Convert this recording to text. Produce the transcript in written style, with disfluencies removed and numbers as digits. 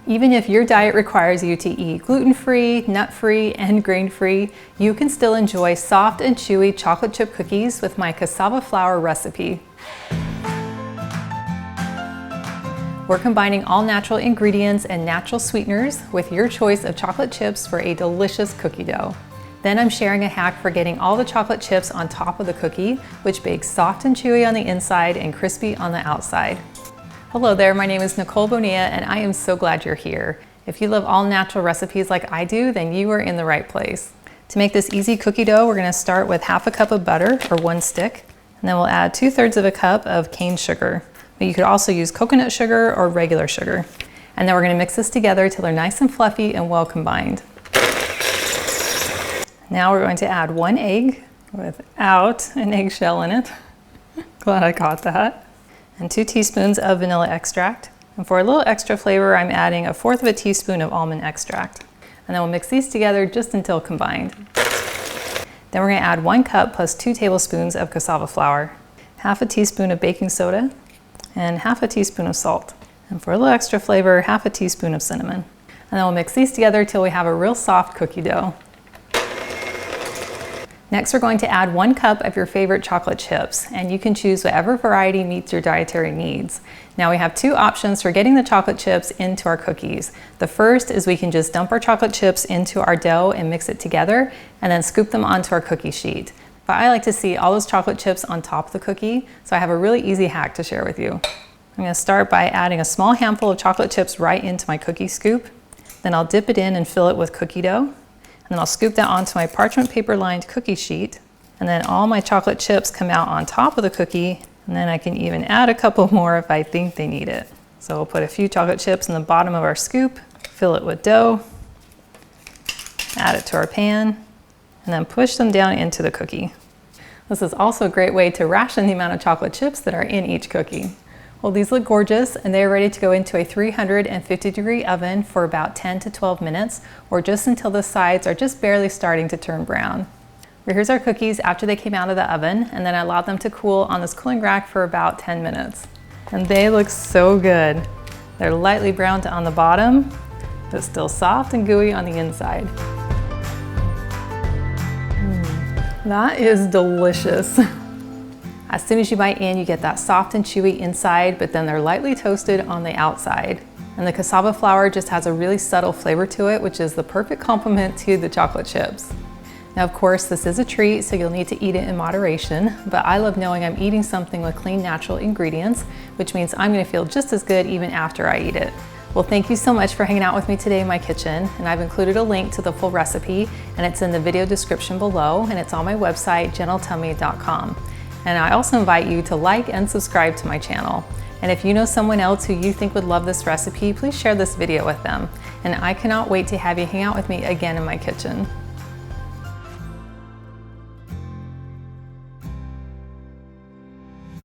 Even if your diet requires you to eat gluten-free, nut-free, and grain-free, you can still enjoy soft and chewy chocolate chip cookies with my cassava flour recipe. We're combining all natural ingredients and natural sweeteners with your choice of chocolate chips for a delicious cookie dough. Then I'm sharing a hack for getting all the chocolate chips on top of the cookie, which bakes soft and chewy on the inside and crispy on the outside. Hello there, my name is Nicole Bonilla and I am so glad you're here. If you love all natural recipes like I do, then you are in the right place. To make this easy cookie dough, we're going to start with half a cup of butter, or 1 stick, and then we'll add 2/3 of a cup of cane sugar. But you could also use coconut sugar or regular sugar. And then we're going to mix this together till they're nice and fluffy and well combined. Now we're going to add 1 egg without an eggshell in it. Glad I caught that. And 2 teaspoons of vanilla extract. And for a little extra flavor, I'm adding 1/4 of a teaspoon of almond extract. And then we'll mix these together just until combined. Then we're going to add 1 cup plus 2 tablespoons of cassava flour, half a teaspoon of baking soda, and half a teaspoon of salt. And for a little extra flavor, half a teaspoon of cinnamon. And then we'll mix these together till we have a real soft cookie dough. Next, we're going to add 1 cup of your favorite chocolate chips, and you can choose whatever variety meets your dietary needs. Now we have 2 options for getting the chocolate chips into our cookies. The first is we can just dump our chocolate chips into our dough and mix it together, and then scoop them onto our cookie sheet. But I like to see all those chocolate chips on top of the cookie, so I have a really easy hack to share with you. I'm going to start by adding a small handful of chocolate chips right into my cookie scoop. Then I'll dip it in and fill it with cookie dough. And then I'll scoop that onto my parchment paper lined cookie sheet. And then all my chocolate chips come out on top of the cookie. And then I can even add a couple more if I think they need it. So we'll put a few chocolate chips in the bottom of our scoop, fill it with dough, add it to our pan, and then push them down into the cookie. This is also a great way to ration the amount of chocolate chips that are in each cookie. Well, these look gorgeous and they're ready to go into a 350-degree oven for about 10 to 12 minutes, or just until the sides are just barely starting to turn brown. Well, here's our cookies after they came out of the oven, and then I allowed them to cool on this cooling rack for about 10 minutes. And they look so good. They're lightly browned on the bottom, but still soft and gooey on the inside. That is delicious. As soon as you bite in, you get that soft and chewy inside, but then they're lightly toasted on the outside. And the cassava flour just has a really subtle flavor to it, which is the perfect complement to the chocolate chips. Now, of course, this is a treat, so you'll need to eat it in moderation, but I love knowing I'm eating something with clean, natural ingredients, which means I'm gonna feel just as good even after I eat it. Well, thank you so much for hanging out with me today in my kitchen, and I've included a link to the full recipe, and it's in the video description below, and it's on my website, gentletummy.com. And I also invite you to like and subscribe to my channel. And if you know someone else who you think would love this recipe, please share this video with them. And I cannot wait to have you hang out with me again in my kitchen.